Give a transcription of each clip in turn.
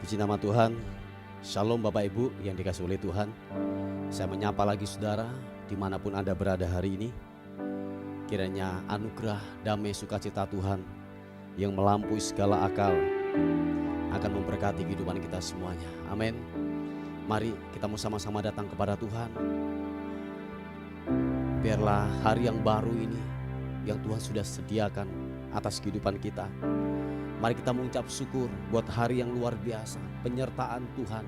Puji nama Tuhan. Shalom Bapak Ibu yang dikasihi oleh Tuhan. Saya menyapa lagi saudara dimanapun Anda berada hari ini. Kiranya anugerah, damai, sukacita Tuhan yang melampaui segala akal akan memberkati kehidupan kita semuanya. Amin. Mari kita mau sama-sama datang kepada Tuhan. Biarlah hari yang baru ini yang Tuhan sudah sediakan atas kehidupan kita. Mari kita mengucap syukur buat hari yang luar biasa, penyertaan Tuhan,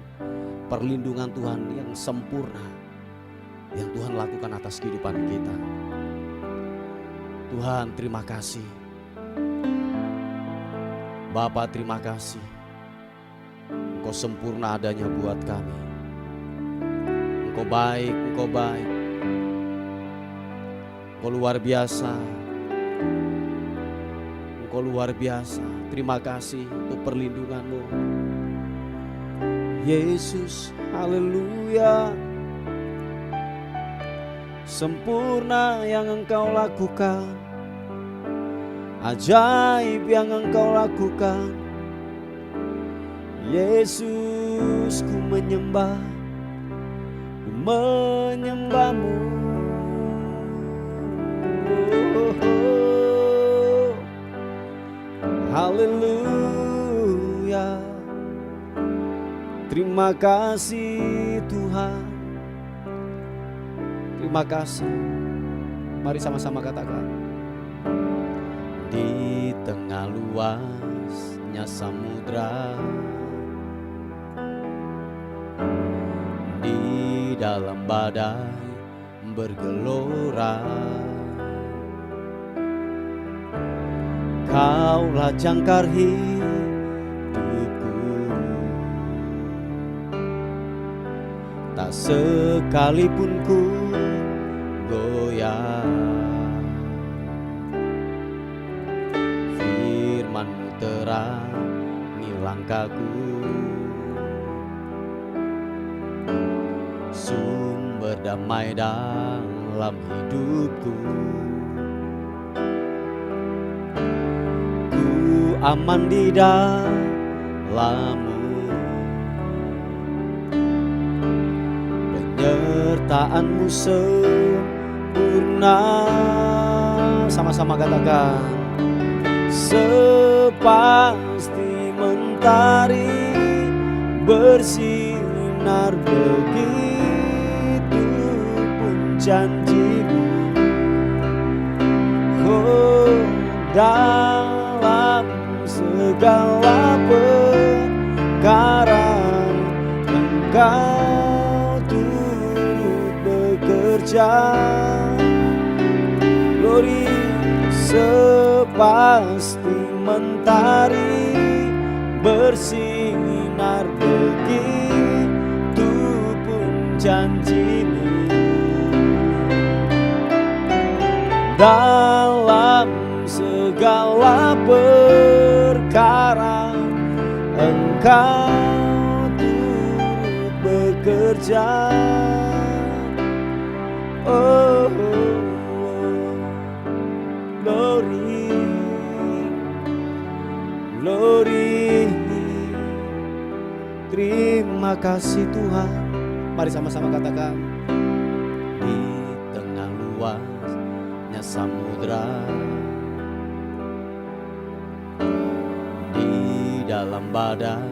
perlindungan Tuhan yang sempurna yang Tuhan lakukan atas kehidupan kita. Tuhan, terima kasih. Bapa, terima kasih. Engkau sempurna adanya buat kami. Engkau baik, Engkau baik. Engkau luar biasa. Engkau luar biasa. Terima kasih untuk perlindungan-Mu. Yesus, haleluya. Sempurna yang Engkau lakukan, ajaib yang Engkau lakukan. Yesus, ku menyembah, ku menyembah-Mu. Haleluya. Terima kasih Tuhan. Terima kasih. Mari sama-sama katakan. Di tengah luasnya samudra, di dalam badai bergelora, Kaulah jangkar hidupku, tak sekalipun ku goyah. Firman-Mu terangi langkahku, sumber damai dalam hidupku. Aman di dalam-Mu, penyertaan-Mu sempurna. Sama-sama katakan. Sepasti mentari bersinar, begitu pun janji-Mu. Oh, dalam segala perkara Engkau turut bekerja. Glory, sepasti mentari bersinar, begitu pun janji-Mu. Dalam segala perkara Engkau turut bekerja. Oh, glory, glory. Terima kasih Tuhan. Mari sama-sama katakan. Di tengah luasnya samudra, dalam badai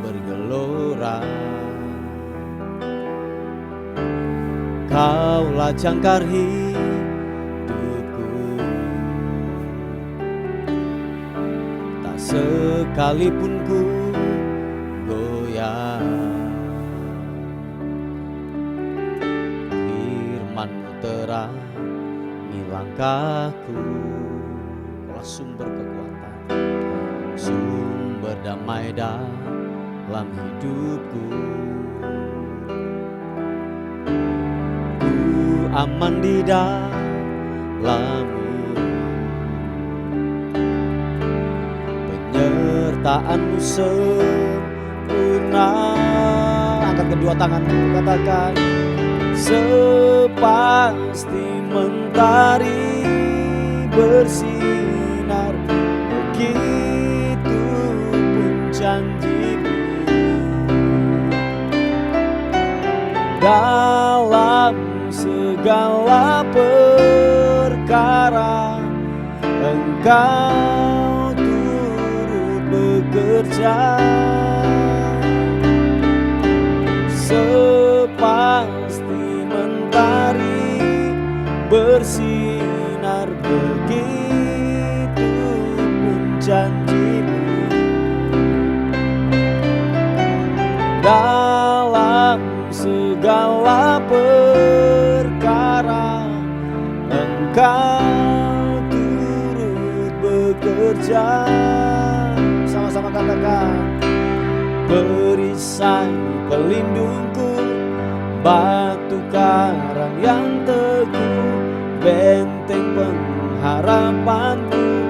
bergelora, Kaulah jangkar hidupku, tak sekalipun ku goyah. Firman-Mu terangi langkahku, Kaulah sumber kekuatan, berdamai dalam hidupku. Ku aman di dalam-Mu, penyertaan-Mu sempurna. Angkat kedua tanganmu, katakan. Sepasti mentari bersinar, begitu pun janji-Mu. dalam segala perkara Engkau turut bekerja, sepasti mentari bersinar, begitu pun janji-Mu. Dalam segala perkara Engkau turut bekerja. Sama-sama katakan, perisai pelindungku, batu karang yang teguh, benteng pengharapanku.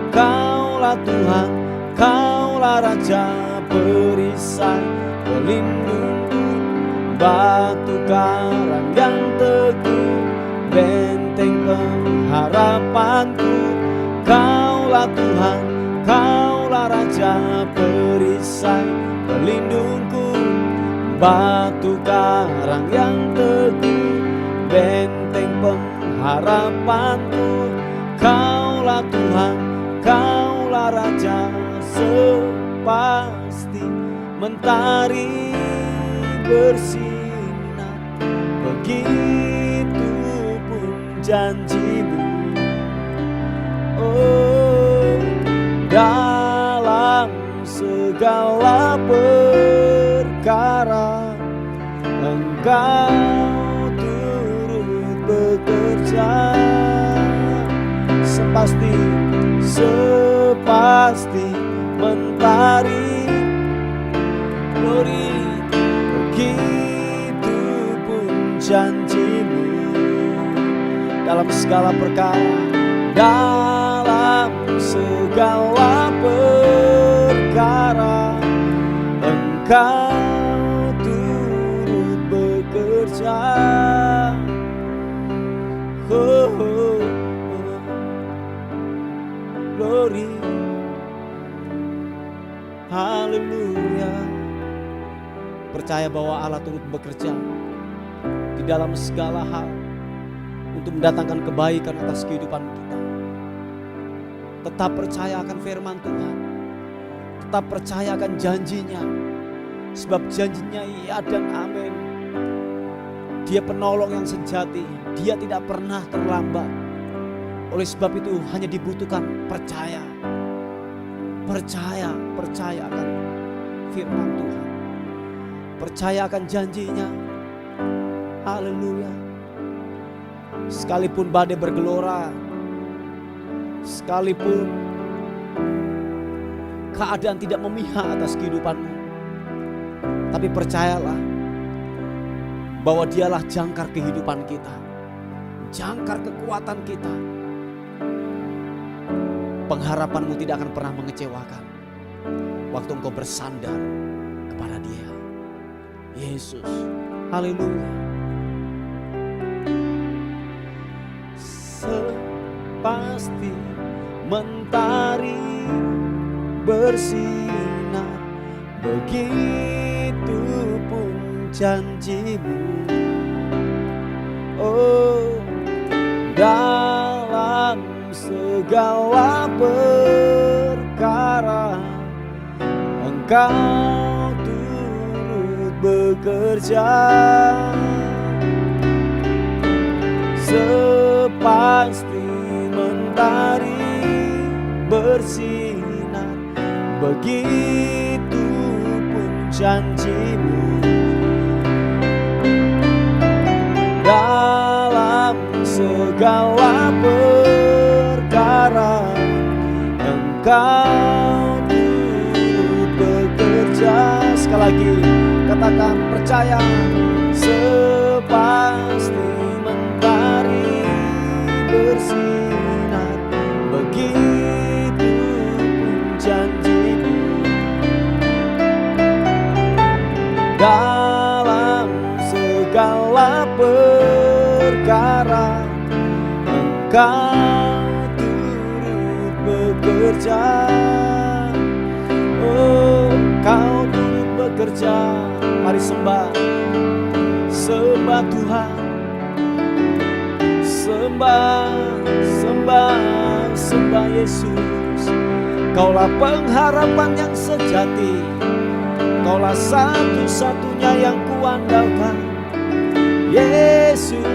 Kaulah Tuhan, Kaulah Raja, perisai pelindungku, batu karang yang teguh, benteng pengharapanku. Kaulah Tuhan, Kaulah Raja, perisai pelindungku, batu karang yang teguh, benteng pengharapanku. Kaulah Tuhan, Kaulah Raja, sepasti mentari bersinar, begitu pun janji-Mu. Oh, dalam segala perkara Engkau turut bekerja, sepasti mentari glory, begitu pun janji-Mu. Dalam segala perkara, dalam segala perkara Engkau turut bekerja. Oh, oh, oh. Glory, haleluya. Percaya bahwa Allah turut bekerja di dalam segala hal untuk mendatangkan kebaikan atas kehidupan kita. Tetap percaya akan firman Tuhan, tetap percaya akan janjinya, sebab janjinya iya dan amin. Dia penolong yang sejati, Dia tidak pernah terlambat. Oleh sebab itu hanya dibutuhkan percaya. Percaya akan firman Tuhan, percaya akan janjinya. Haleluya. Sekalipun badai bergelora, sekalipun keadaan tidak memihak atas kehidupanmu, tapi percayalah bahwa Dialah jangkar kehidupan kita, jangkar kekuatan kita. Pengharapanmu tidak akan pernah mengecewakan waktu engkau bersandar kepada Dia, Yesus. Haleluya. Sepasti mentari bersinar, begitu pun janji-Mu. Oh, dalam segala perkara Engkau turut bekerja, sepasti mentari bersinar, begitu pun janji-Mu. Dalam segala perkara Engkau turut bekerja. Sekali lagi katakan, percaya, sepasti mentari bersinar, begitu pun janji-Mu. Dalam segala perkara Engkau turut bekerja. Oh, Kau turut bekerja. Mari sembah. Sembah Tuhan, sembah, sembah, sembah Yesus. Kaulah pengharapan yang sejati, Kaulah satu-satunya yang kuandalkan, Yesus.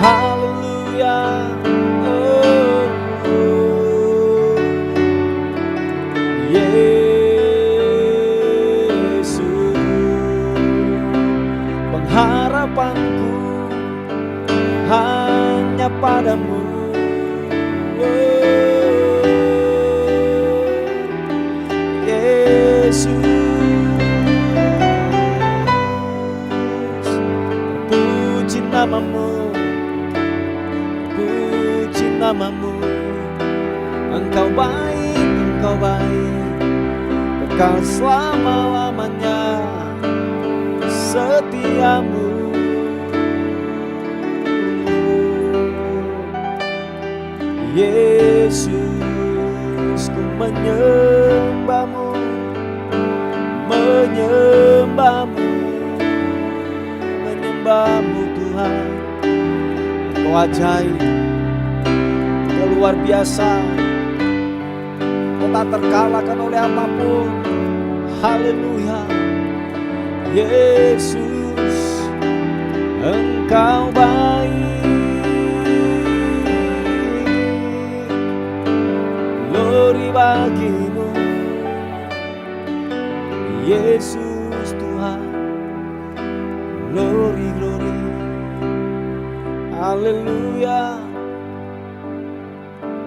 Haleluya, oh, oh. Yesus, pengharapanku hanya padamu. Yesus, puji namamu, puji namamu. Engkau baik, engkau baik, kekal selama-lamanya setiamu. Yesus, ku menyembahmu, menyembahmu, menyembahmu Tuhan. Engkau ajaib, Engkau luar biasa, Engkau tak terkalahkan oleh apapun. Haleluya, Yesus, Engkau baik. Glory bagimu, Yesus Tuhan. Glory, glory, haleluya.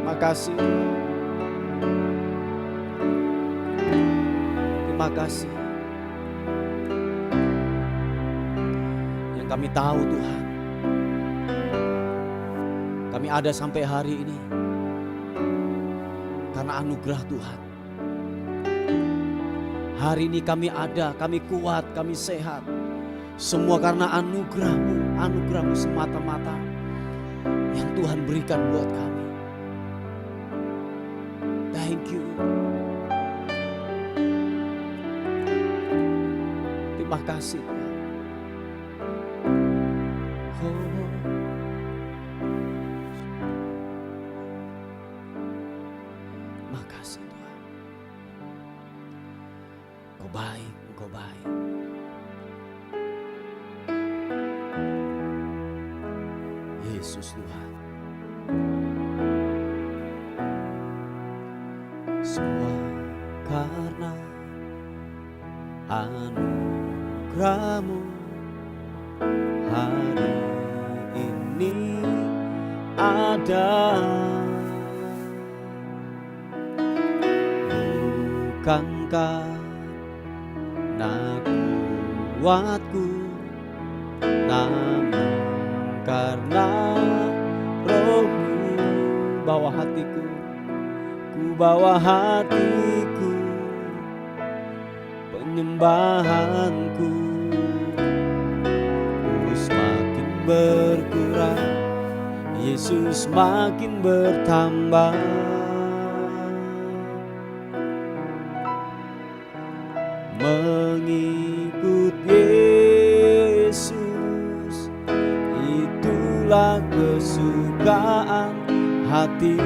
Makasih, terima kasih. Yang kami tahu Tuhan, kami ada sampai hari ini karena anugerah Tuhan. Hari ini kami ada, kami kuat, kami sehat. Semua karena anugerah-Mu, anugerah-Mu semata-mata yang Tuhan berikan buat kami. Thank you. Terima kasih Tuhan. Makasih Tuhan. Engkau baik, Engkau baik. Yesus Tuhan. Semua karena anugerah-Mu hari ini ada. Bukan karena kuatku, namun karena Roh-Mu. Bawa hatiku, ku bawa hatiku, penyembahanku ku semakin berkurang, Yesus makin bertambah. Mengikut Yesus, itulah kesukaan hatiku.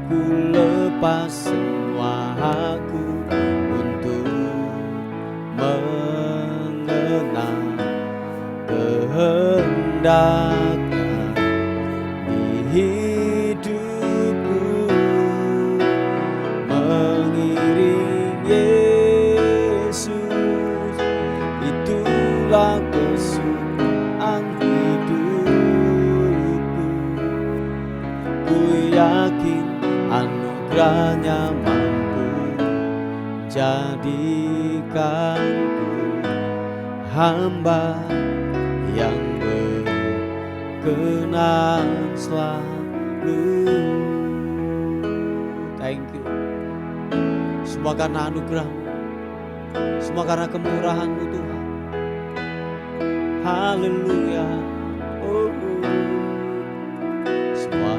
Ku lepas semua hakku untuk mengenal kehendaknya di hidupku. Mengiring Yesus, itulah kesukaan hidupku. Ku yakin anugerahnya mampu jadikanku hamba yang berkenan selalu. Thank you. Semua karena anugerah-Mu, semua karena kemurahan-Mu Tuhan. Haleluya, oh, semua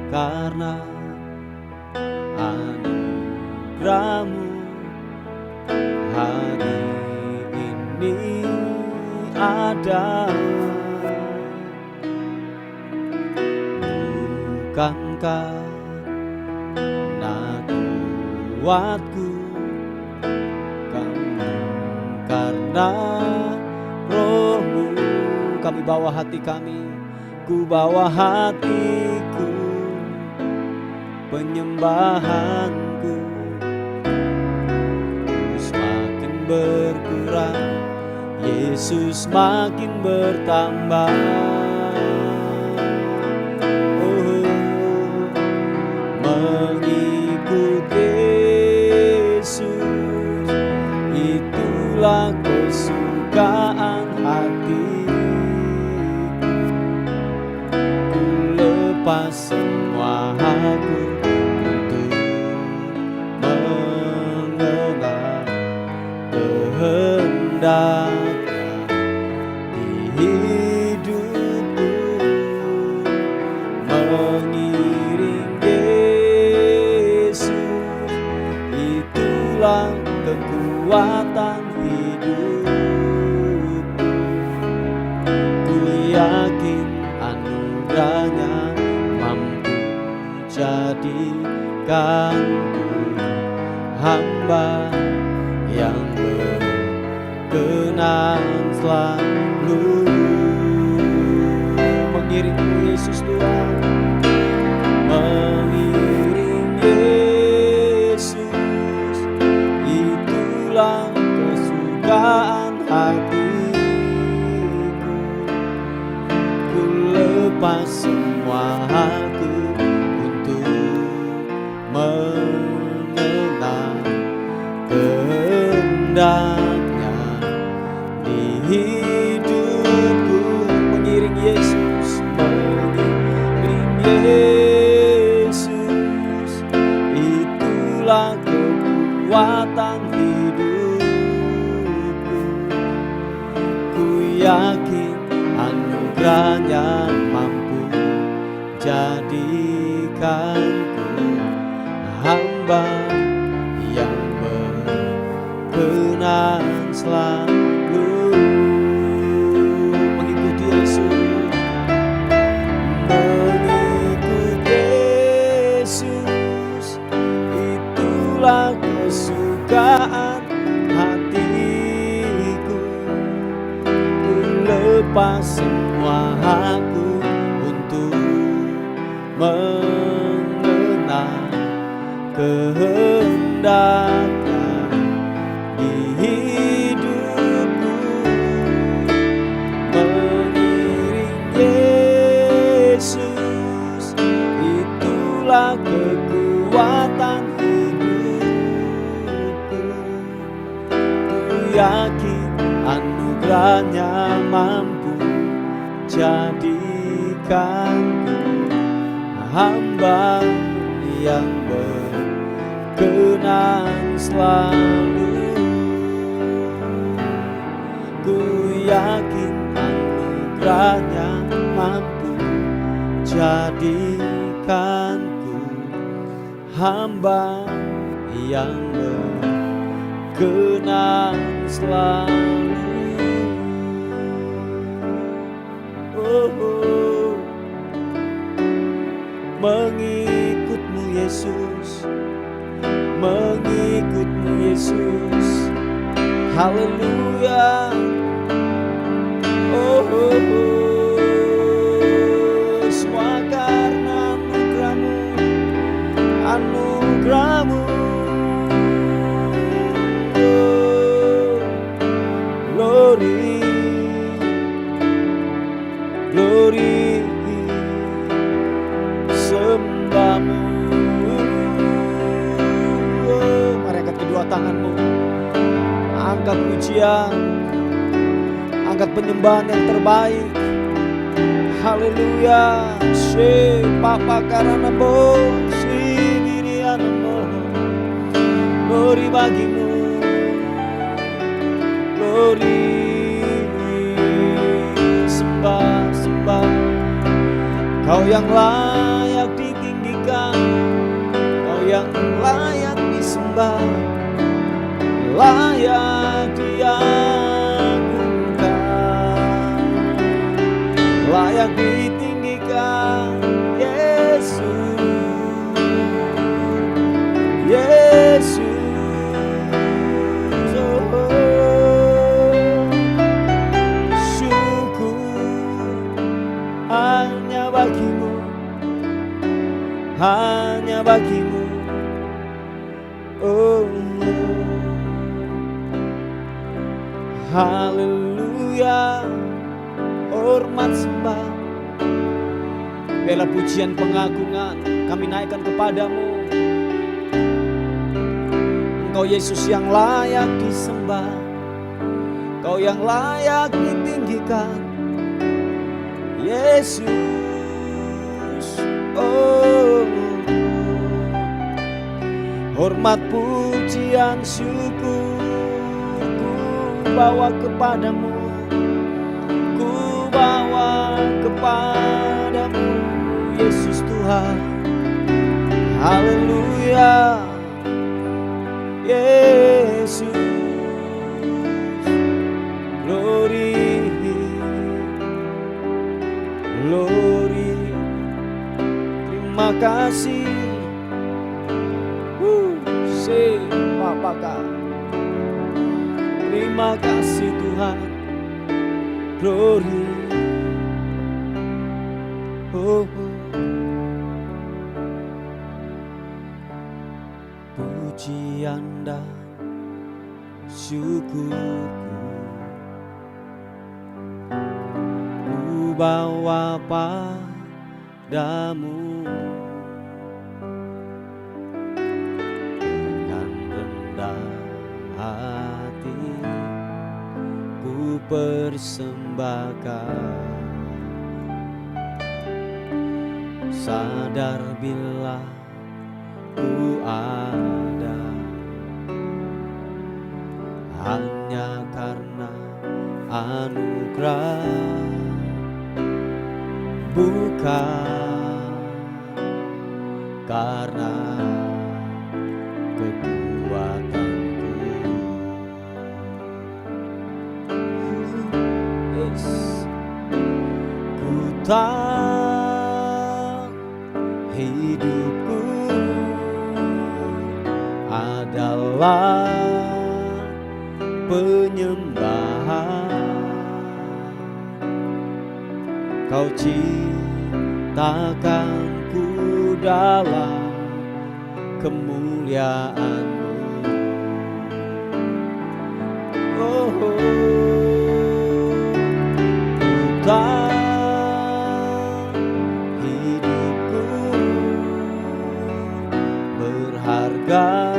karena anugerah-Mu. anugerah-Mu hari ini ada. Bukankah karena kuatku, kamu karena Roh-Mu. Kami bawa hati kami, ku bawa hatiku, penyembahanku semakin berkurang, Yesus makin bertambah. Oh, mengikut Yesus itulah kesukaan hatiku. Ku lepas semua aku untuk mengenal kehendak-Nya di hidupku. Mengiring Yesus itulah kekuatan hidupku. Ku yakin anugerah-Nya mampu jadikanku hamba yang berkenan selalu. Mengiring-Mu Yesus Tuhan, mengiring Yesus itulah kesukaan hatiku. Ku lepas semua aku untuk mengenal kehendak-Nya di hidupku. Mengiring Yesus, mengiring Yesus itulah kekuatan hidupku. Ku yakin anugerah-Nya mampu jadikanku hamba yang berkenan selalu. Mengikuti Yesus, mengikut Yesus itulah kesukaan hatiku. Ku lepas semua aku untuk mengenal kehendak-Nya di hidupku. Mengiring Yesus itulah kekuatan hidupku. Ku yakin anugerah-Nya mampu jadikanku hamba yang berkenan selalu. Ku yakin anugerah-Nya mampu jadikanku hamba yang berkenan selalu. Oh, oh. Mengikut-Mu Yesus, mengikut-Mu Yesus, haleluya. Oh, oh, oh. Semua karena anugerah-Mu, anugerah-Mu. Oh, glory, glory, sembah-Mu. Oh, mari angkat kedua tanganmu, angkat pujian, angkat penyembahan yang terbaik. Haleluya. She papa karana bo si dirianmu. Glory bagimu, glory, sembah, sembah. Kau yang layak ditinggikan, Kau yang layak disembah. layak ditinggikan. Yesus, Yesus, oh, syukur hanya bagimu, hanya bagimu. Oh, haleluya, hormat sembah, bela pujian pengagungan kami naikkan kepadamu. Engkau Yesus yang layak disembah, Kau yang layak ditinggikan. Yesus, oh, hormat pujian syukur ku bawa kepadamu, ku bawa kepadamu, Yesus Tuhan. Haleluya, Yesus, glory, glory, terima kasih. Apakah terima kasih Tuhan, glory, oh, pujian dan syukurku ku bawa padamu. Persembahkan, sadar bila ku ada hanya karena anugerah, bukan karena kekuatan. Tak, hidupku adalah penyembahan. Kau ciptakanku dalam kemuliaan-Mu. Oh, tak berharga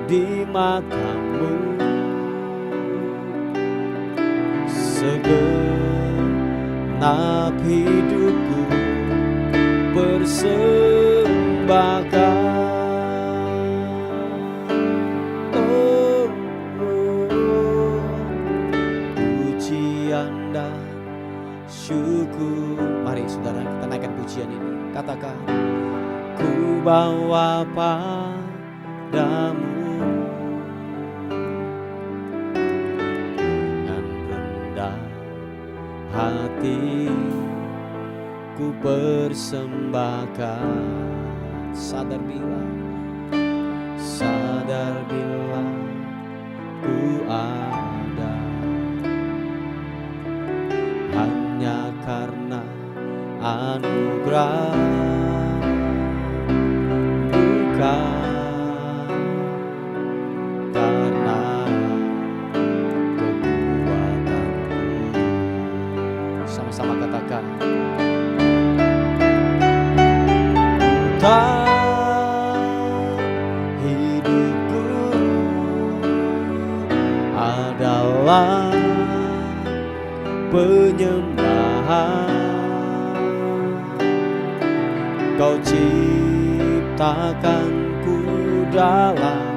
di mata-Mu, segenap hidupku persembahkan. Oh, oh, pujian dan syukur. Mari saudara kita naikkan pujian ini, katakan, ku bawa padamu dengan rendah hati, ku persembahkan. Sadar bila ku ada hanya karena anugerah, karena kekuatanku. Sama-sama katakan, tak, hidupku adalah penyembahan. Kau ciptakanku dalam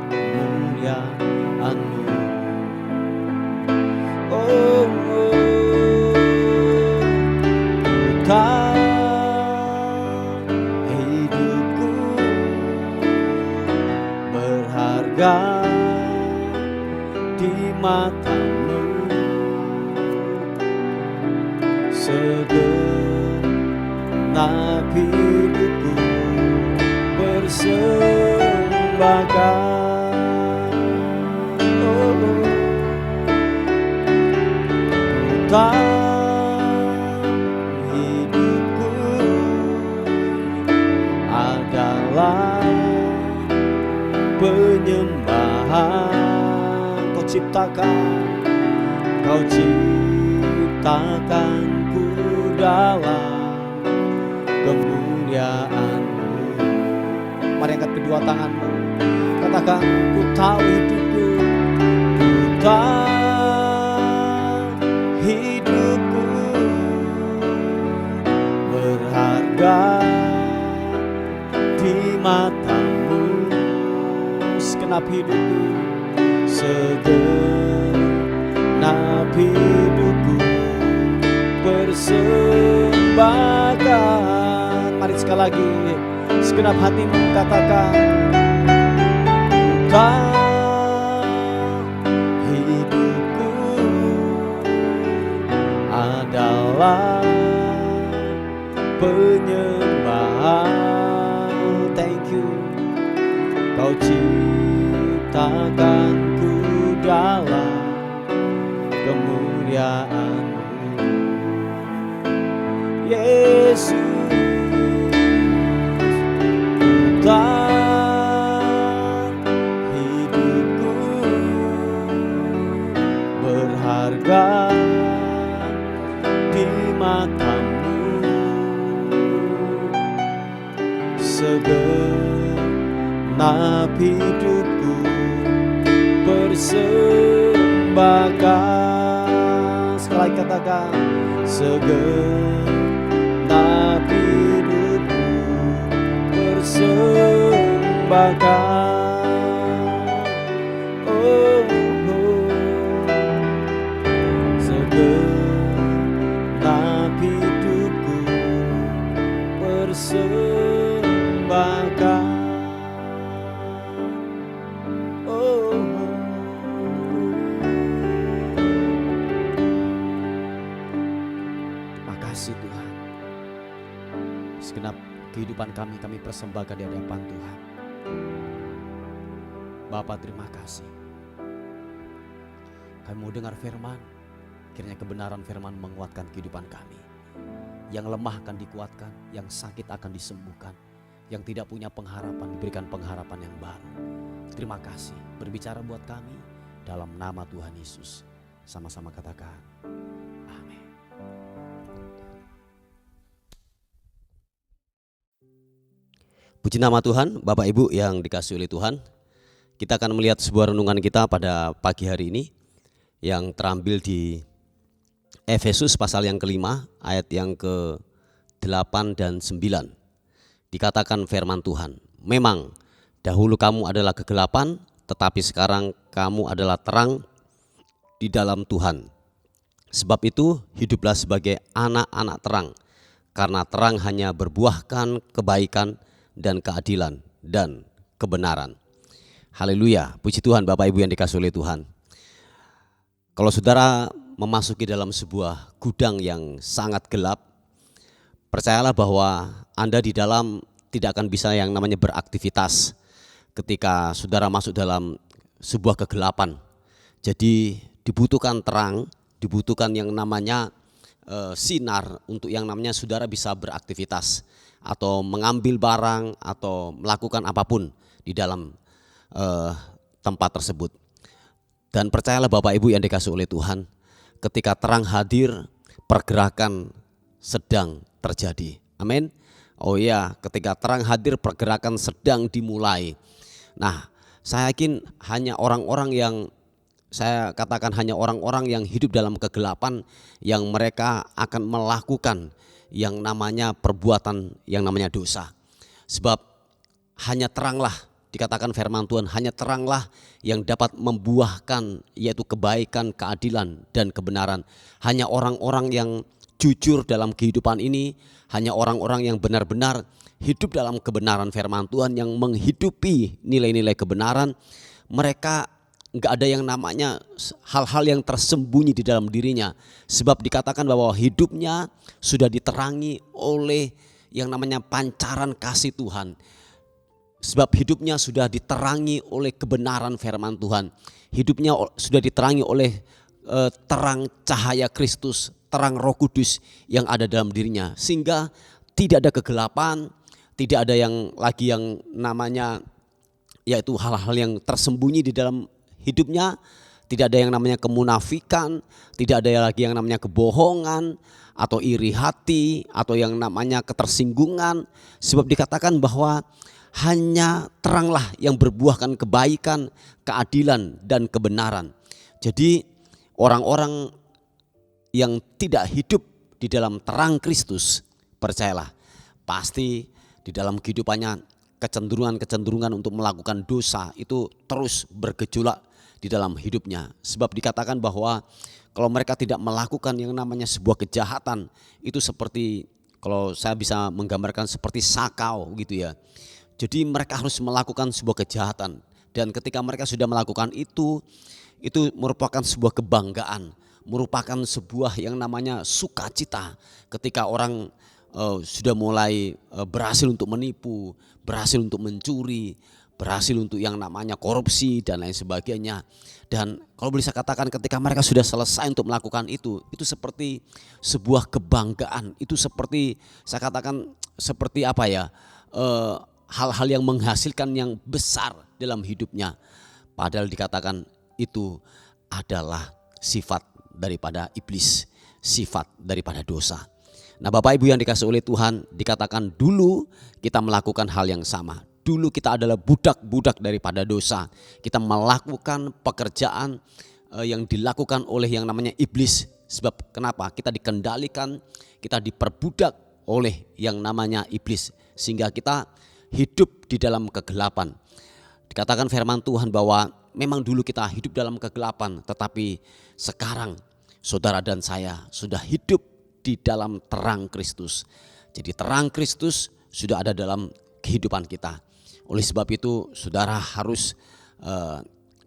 kemuliaan-Mu. Oh, tak, hidupku berharga di mata-Mu, segenap hidupku persembahkan. Oh, hidupku adalah penyembahan. Kau ciptakanku dalam kemuliaan-Mu. Mari angkat kedua tanganmu, katakan, ku tahu hidupku, ku tahu hidupku berharga di mata-Mu. Segenap hidupku, segenap hidupku persembahkan. Mari sekali lagi, segenap hatimu katakan, hidupku adalah penyembahan. Thank you. Kau ciptakanku dalam kemuliaan-Mu, Yesus. Hidupku berharga di mata-Mu, segenap hidupku persembahkan. Sekali lagi katakan, segenap hidupku persembahkan. Oh, segenap hidupku persembahkan. Oh, makasih Tuhan. Segenap kehidupan kami persembahkan di hadapan Tuhan. Bapa, terima kasih. Kami mau dengar firman, kiranya kebenaran firman menguatkan kehidupan kami. Yang lemah akan dikuatkan, yang sakit akan disembuhkan, yang tidak punya pengharapan diberikan pengharapan yang baru. Terima kasih, berbicara buat kami dalam nama Tuhan Yesus. Sama-sama katakan, amin. Puji nama Tuhan, Bapak Ibu yang dikasihi oleh Tuhan. Kita akan melihat sebuah renungan kita pada pagi hari ini yang terambil di Efesus pasal yang kelima ayat yang ke-8 dan 9. Dikatakan firman Tuhan, memang dahulu kamu adalah kegelapan, tetapi sekarang kamu adalah terang di dalam Tuhan. Sebab itu hiduplah sebagai anak-anak terang, karena terang hanya berbuahkan kebaikan dan keadilan dan kebenaran. Haleluya, puji Tuhan Bapak Ibu yang dikasihi oleh Tuhan. Kalau saudara memasuki dalam sebuah gudang yang sangat gelap, percayalah bahwa Anda di dalam tidak akan bisa yang namanya beraktivitas ketika saudara masuk dalam sebuah kegelapan. Jadi dibutuhkan terang, dibutuhkan yang namanya sinar untuk yang namanya saudara bisa beraktivitas atau mengambil barang atau melakukan apapun di dalam tempat tersebut. Dan percayalah Bapak Ibu yang dikasihi oleh Tuhan, ketika terang hadir, pergerakan sedang terjadi. Amin. Oh iya, ketika terang hadir, pergerakan sedang dimulai. Nah, saya yakin hanya orang-orang yang saya katakan hanya orang-orang yang hidup dalam kegelapan yang mereka akan melakukan yang namanya perbuatan yang namanya dosa. Sebab hanya teranglah, dikatakan firman Tuhan, hanya teranglah yang dapat membuahkan yaitu kebaikan, keadilan dan kebenaran. Hanya orang-orang yang jujur dalam kehidupan ini, hanya orang-orang yang benar-benar hidup dalam kebenaran firman Tuhan, yang menghidupi nilai-nilai kebenaran, mereka enggak ada yang namanya hal-hal yang tersembunyi di dalam dirinya. Sebab dikatakan bahwa hidupnya sudah diterangi oleh yang namanya pancaran kasih Tuhan. Sebab hidupnya sudah diterangi oleh kebenaran firman Tuhan. Hidupnya sudah diterangi oleh terang cahaya Kristus, terang Roh Kudus yang ada dalam dirinya. Sehingga tidak ada kegelapan, tidak ada yang lagi yang namanya yaitu hal-hal yang tersembunyi di dalam hidupnya. Tidak ada yang namanya kemunafikan, tidak ada lagi yang namanya kebohongan atau iri hati atau yang namanya ketersinggungan. Sebab dikatakan bahwa hanya teranglah yang berbuahkan kebaikan, keadilan dan kebenaran. Jadi orang-orang yang tidak hidup di dalam terang Kristus, percayalah pasti di dalam kehidupannya kecenderungan-kecenderungan untuk melakukan dosa itu terus bergejolak di dalam hidupnya. Sebab dikatakan bahwa kalau mereka tidak melakukan yang namanya sebuah kejahatan, itu seperti, kalau saya bisa menggambarkan seperti sakau gitu ya. Jadi mereka harus melakukan sebuah kejahatan, dan ketika mereka sudah melakukan itu merupakan sebuah kebanggaan, merupakan sebuah yang namanya sukacita ketika orang sudah mulai berhasil untuk menipu, berhasil untuk mencuri, berhasil untuk yang namanya korupsi dan lain sebagainya. Dan kalau boleh saya katakan ketika mereka sudah selesai untuk melakukan itu seperti sebuah kebanggaan. Itu seperti saya katakan seperti apa ya, hal-hal yang menghasilkan yang besar dalam hidupnya. Padahal dikatakan itu adalah sifat daripada iblis, sifat daripada dosa. Nah Bapak Ibu yang dikasih oleh Tuhan, dikatakan dulu kita melakukan hal yang sama. Dulu kita adalah budak-budak daripada dosa. Kita melakukan pekerjaan yang dilakukan oleh yang namanya iblis. Sebab kenapa? Kita dikendalikan, kita diperbudak oleh yang namanya iblis. Sehingga kita hidup di dalam kegelapan. Dikatakan firman Tuhan bahwa memang dulu kita hidup dalam kegelapan, tetapi sekarang saudara dan saya sudah hidup di dalam terang Kristus. Jadi terang Kristus sudah ada dalam kehidupan kita. Oleh sebab itu saudara harus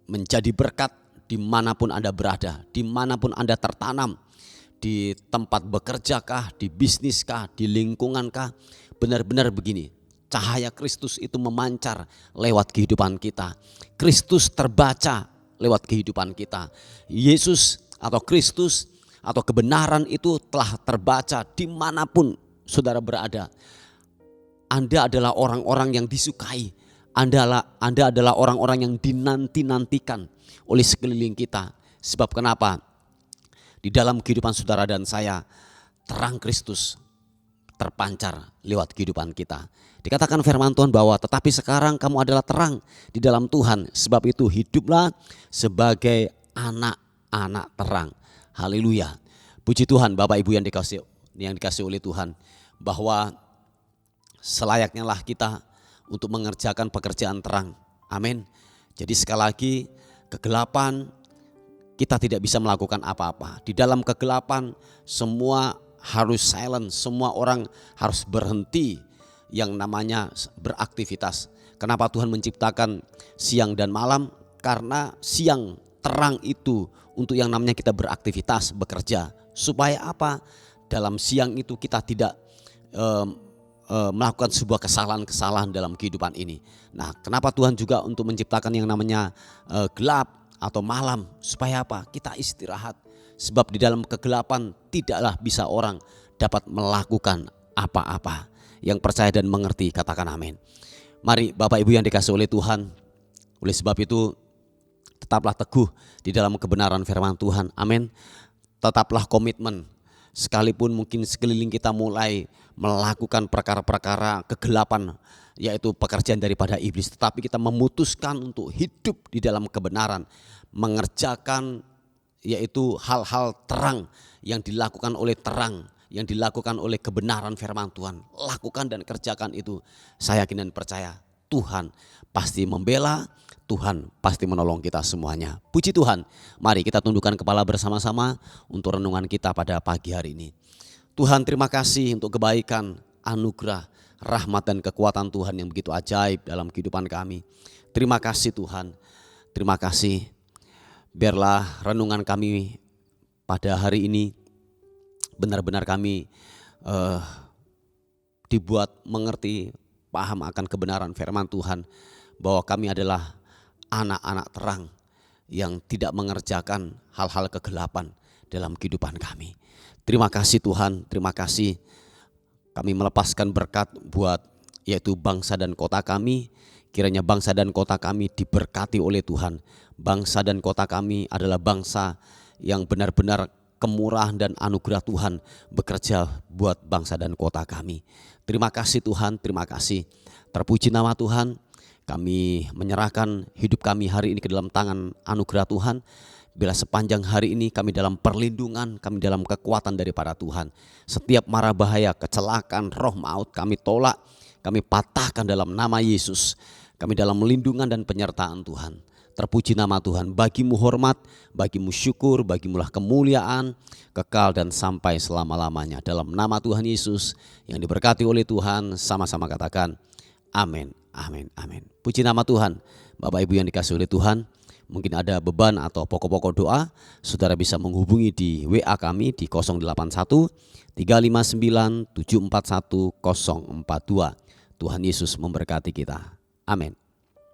menjadi berkat dimanapun Anda berada, dimanapun Anda tertanam, di tempat bekerjakah, di bisniskah, di lingkungankah. Benar-benar begini, cahaya Kristus itu memancar lewat kehidupan kita. Kristus terbaca lewat kehidupan kita. Yesus atau Kristus atau kebenaran itu telah terbaca dimanapun saudara berada. Anda adalah orang-orang yang disukai. Anda adalah orang-orang yang dinanti-nantikan oleh sekeliling kita. Sebab kenapa? Di dalam kehidupan saudara dan saya, terang Kristus terpancar lewat kehidupan kita. Dikatakan firman Tuhan bahwa tetapi sekarang kamu adalah terang di dalam Tuhan. Sebab itu hiduplah sebagai anak-anak terang. Haleluya. Puji Tuhan Bapak Ibu yang dikasih oleh Tuhan, bahwa selayaknya lah kita untuk mengerjakan pekerjaan terang. Amin. Jadi sekali lagi, kegelapan kita tidak bisa melakukan apa-apa. Di dalam kegelapan semua harus silent, semua orang harus berhenti yang namanya beraktivitas. Kenapa Tuhan menciptakan siang dan malam? Karena siang terang itu untuk yang namanya kita beraktivitas, bekerja. Supaya apa? Dalam siang itu kita tidak melakukan sebuah kesalahan-kesalahan dalam kehidupan ini. Nah, kenapa Tuhan juga untuk menciptakan yang namanya gelap atau malam? Supaya apa? Kita istirahat. Sebab di dalam kegelapan tidaklah bisa orang dapat melakukan apa-apa. Yang percaya dan mengerti katakan amin. Mari Bapak Ibu yang dikasih oleh Tuhan, oleh sebab itu tetaplah teguh di dalam kebenaran firman Tuhan. Amin. Tetaplah komitmen. Sekalipun mungkin sekeliling kita mulai melakukan perkara-perkara kegelapan, yaitu pekerjaan daripada iblis, tetapi kita memutuskan untuk hidup di dalam kebenaran, mengerjakan yaitu hal-hal terang yang dilakukan oleh terang, yang dilakukan oleh kebenaran firman Tuhan. Lakukan dan kerjakan itu. Saya yakin dan percaya Tuhan pasti membela, Tuhan pasti menolong kita semuanya. Puji Tuhan. Mari kita tundukkan kepala bersama-sama untuk renungan kita pada pagi hari ini. Tuhan, terima kasih untuk kebaikan, anugerah, rahmat dan kekuatan Tuhan yang begitu ajaib dalam kehidupan kami. Terima kasih Tuhan. Terima kasih Biarlah renungan kami pada hari ini benar-benar kami dibuat mengerti, paham akan kebenaran firman Tuhan, bahwa kami adalah anak-anak terang yang tidak mengerjakan hal-hal kegelapan dalam kehidupan kami. Terima kasih Tuhan, terima kasih. Kami melepaskan berkat buat yaitu bangsa dan kota kami. Kiranya bangsa dan kota kami diberkati oleh Tuhan. Bangsa dan kota kami adalah bangsa yang benar-benar kemurahan dan anugerah Tuhan bekerja buat bangsa dan kota kami. Terima kasih Tuhan, terima kasih. Terpuji nama Tuhan. Kami menyerahkan hidup kami hari ini ke dalam tangan anugerah Tuhan. Bila sepanjang hari ini kami dalam perlindungan, kami dalam kekuatan daripada Tuhan. Setiap mara bahaya, kecelakaan, roh maut kami tolak, kami patahkan dalam nama Yesus. Kami dalam lindungan dan penyertaan Tuhan. Terpuji nama Tuhan. Bagimu hormat, bagimu syukur, bagimulah kemuliaan, kekal dan sampai selama-lamanya. Dalam nama Tuhan Yesus yang diberkati oleh Tuhan, sama-sama katakan amin, amin, amin. Puji nama Tuhan. Bapak Ibu yang dikasihi oleh Tuhan, mungkin ada beban atau pokok-pokok doa, saudara bisa menghubungi di WA kami di 081 359 741 042. Tuhan Yesus memberkati kita. Amin.